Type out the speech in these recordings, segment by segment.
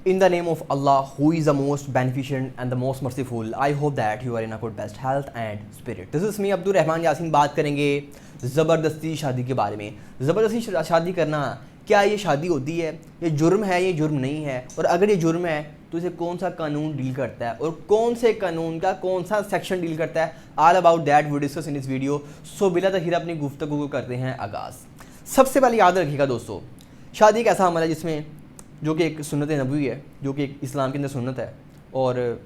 In the name of Allah, who is the most beneficent and the most merciful, I hope that you are in a good best health and spirit. This is me Abdul Rahman Yasin. बात करेंगे ज़बरदस्ती शादी के बारे में। ज़बरदस्ती शादी करना, क्या ये शादी होती है, ये जुर्म है, ये जुर्म नहीं है, और अगर ये जुर्म है तो इसे कौन सा कानून डील करता है और कौन से कानून का कौन सा सेक्शन डील करता है, all about that we discuss in this video. So बिला तखीर अपनी गुफ्तगू को करते हैं आगाज़। सबसे पहले याद रखिएगा दोस्तों, शादी एक ऐसा अमल है जिसमें जो कि एक सुन्नत नबवी है, जो कि एक इस्लाम के अंदर सुन्नत है, और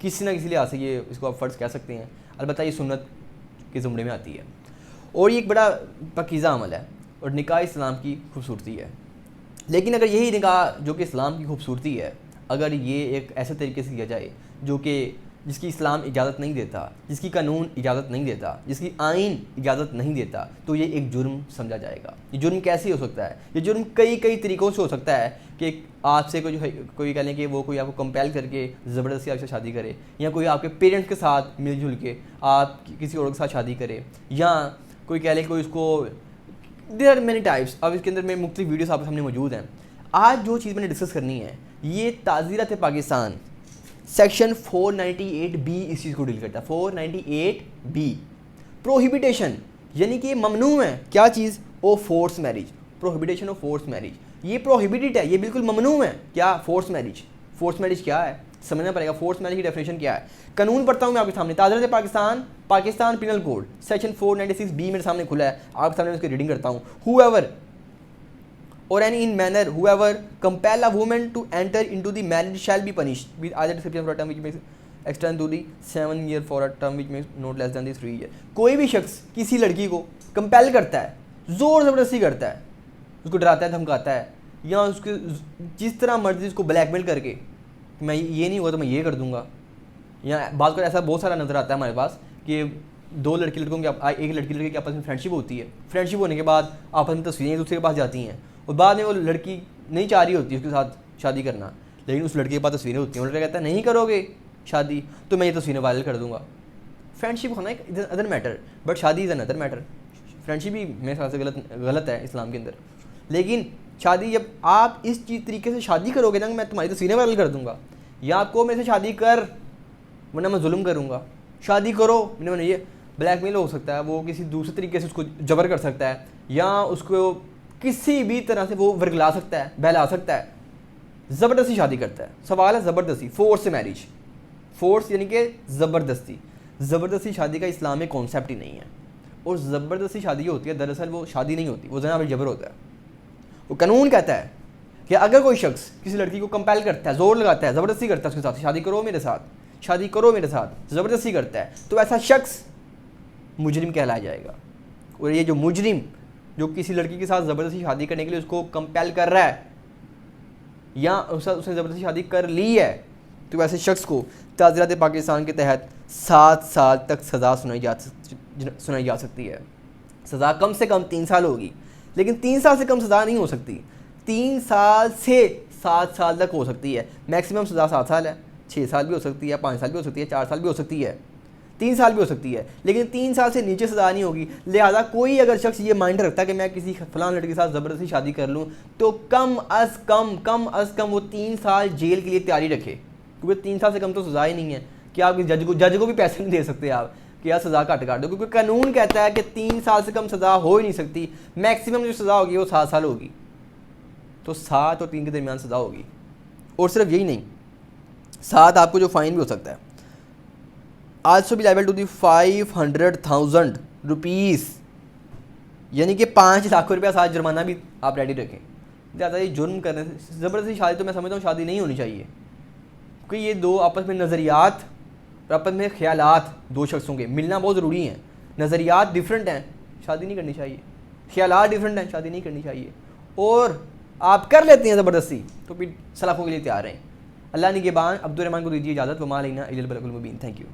किसी ना किसी लिहाज से ये इसको आप फ़र्ज़ कह सकते हैं। अलबत्ता ये सुन्नत के ज़ुमरे में आती है और ये एक बड़ा पकीज़ा अमल है और निकाह इस्लाम की खूबसूरती है। लेकिन अगर यही निकाह जो कि इस्लाम की खूबसूरती है, अगर ये एक ऐसे तरीके से किया जाए जो कि जिसकी इस्लाम इजाज़त नहीं देता, जिसकी कानून इजाज़त नहीं देता, जिसकी आइन इजाज़त नहीं देता, तो ये एक जुर्म समझा जाएगा। ये जुर्म कैसे हो सकता है? ये जुर्म कई तरीक़ों से हो सकता है कि आपसे कोई कह लें कि वो कोई आपको कंपेल करके ज़बरदस्ती आपसे शादी करे, या कोई आपके पेरेंट्स के साथ मिलजुल के आप किसी और के साथ शादी करे, या कोई कह लें कोई उसको, देयर आर मैनी टाइप्स। अब इसके अंदर में मुख्तलिफ वीडियोस आपके सामने मौजूद हैं। आज जो चीज़ मैंने डिस्कस करनी है, ये ताज़ीरत पाकिस्तान सेक्शन 498B इस चीज़ को डील करता है। 498B प्रोहिबिटेशन, यानी कि ममनू है क्या चीज़? ओ force marriage, prohibition of force marriage. ये प्रोहिबिटेड है, ये बिल्कुल ममनू है। क्या? Force marriage. फोर्स मैरिज क्या है समझना पड़ेगा। फोर्स मैरिज की डेफिनेशन क्या है? कानून पढ़ता हूँ मैं आपके सामने, ताज़ीरत Pakistan, Pakistan penal code section 496B मेरे सामने खुला है, आपके सामने उसकी रीडिंग करता हूँ। Whoever or any in manner whoever compel a woman to enter into the marriage shall be punished with either deception for a term which may extend to the 7 year for a term which may not less than the 3 year। कोई भी शख्स किसी लड़की को compel करता है, ज़ोर ज़बरदस्ती करता है, उसको डराता है, धमकाता है, या उसके जिस तरह मर्जी उसको ब्लैकमेल करके मैं ये नहीं हुआ तो मैं ये कर दूंगा, या बात कर ऐसा बहुत सारा नज़र आता है हमारे पास कि दो लड़की लड़कों की एक लड़की की आपस में फ्रेंडशिप होती है। फ्रेंडशिप होने के बाद आपस में तस्वीरें एक दूसरे के पास जाती हैं और बाद में वो लड़की नहीं चाह रही होती उसके साथ शादी करना, लेकिन उस लड़के के पास तस्वीरें होती हैं। वो लड़का कहता है नहीं करोगे शादी तो मैं ये तस्वीरें वायरल कर दूंगा। फ्रेंडशिप होना एक अदर मैटर, बट शादी इज़ अनदर मैटर। फ्रेंडशिप भी मेरे ख्याल से गलत है इस्लाम के अंदर। लेकिन शादी, जब आप इस चीज़ तरीके से शादी करोगे ना, मैं तुम्हारी तस्वीरें वायरल कर दूंगा, या आपको मेरे से शादी कर वरना मैं जुल्म करूँगा, शादी करो मैंने ये ब्लैकमेल हो सकता है, वो किसी दूसरे तरीके से उसको जबर कर सकता है, या उसको किसी भी तरह से वो वर्गला सकता है, बहला सकता है, ज़बरदस्ती शादी करता है। सवाल है ज़बरदस्ती, फोर्स मैरिज। फोर्स यानी कि ज़बरदस्ती। ज़बरदस्ती शादी का इस्लाम में कॉन्सेप्ट ही नहीं है। और ज़बरदस्ती शादी होती है, दरअसल वो शादी नहीं होती, वो जना बिल जबर होता है। वो कानून कहता है कि अगर कोई शख्स किसी लड़की को कंपेल करता है, जोर लगाता है, ज़बरदस्ती करता है उसके साथ, शादी करो मेरे साथ, शादी करो मेरे साथ, ज़बरदस्ती करता है, तो ऐसा शख्स मुजरिम कहलाया जाएगा। और ये जो मुजरिम जो किसी लड़की के साथ ज़बरदस्ती शादी करने के लिए उसको कंपेल कर रहा है, या उसने ज़बरदस्ती शादी कर ली है, तो ऐसे शख्स को ताज़ीरत पाकिस्तान के तहत 7 साल तक सज़ा सुनाई जा सकती है। सज़ा कम से कम 3 साल होगी, लेकिन 3 साल से कम सज़ा नहीं हो सकती। 3 साल से 7 साल तक हो सकती है। मैक्सिमम सज़ा 7 साल है, 6 साल भी हो सकती है, 5 साल भी हो सकती है, 4 साल भी हो सकती है, 3 साल भी हो सकती है, लेकिन 3 साल से नीचे सज़ा नहीं होगी। लिहाजा कोई अगर शख्स ये माइंड रखता है कि मैं किसी फलां लड़के के साथ ज़बरदस्ती शादी कर लूँ, तो कम अज़ कम वो 3 साल जेल के लिए तैयारी रखे, क्योंकि 3 साल से कम तो सज़ा ही नहीं है कि आप जज को भी पैसे नहीं दे सकते आप कि यार सज़ा घट काट दो, क्योंकि कानून कहता है कि 3 साल से कम सज़ा हो ही नहीं सकती। मैक्सिमम जो सज़ा होगी वो 7 साल होगी, तो 7 और 3 के दरमियान सज़ा होगी। और सिर्फ यही नहीं, 7 आपको जो फ़ाइन भी हो सकता है, also be liable to the 500,000 rupees, यानी कि 5 लाख रुपया साथ जुर्माना भी आप रेडी रखें। ज़्यादा ये जुर्म करने से ज़बरदस्ती शादी तो मैं समझता हूँ शादी नहीं होनी चाहिए, क्योंकि ये दो आपस में नज़रियात और आपस में ख्यालात, दो शख्सों के मिलना बहुत ज़रूरी है। नज़रियात डिफरेंट हैं, शादी नहीं करनी चाहिए। ख्यालात डिफरेंट हैं, शादी नहीं करनी चाहिए। और आप कर लेते हैं ज़बरदस्ती तो फिर सलाखों के लिए तैयार हैं। अल्लाह निगहबान। अब्दुल रहमान को दीजिए इजाज़त। वमा अलैना इल्लल बलागुल मुबीन। Thank you.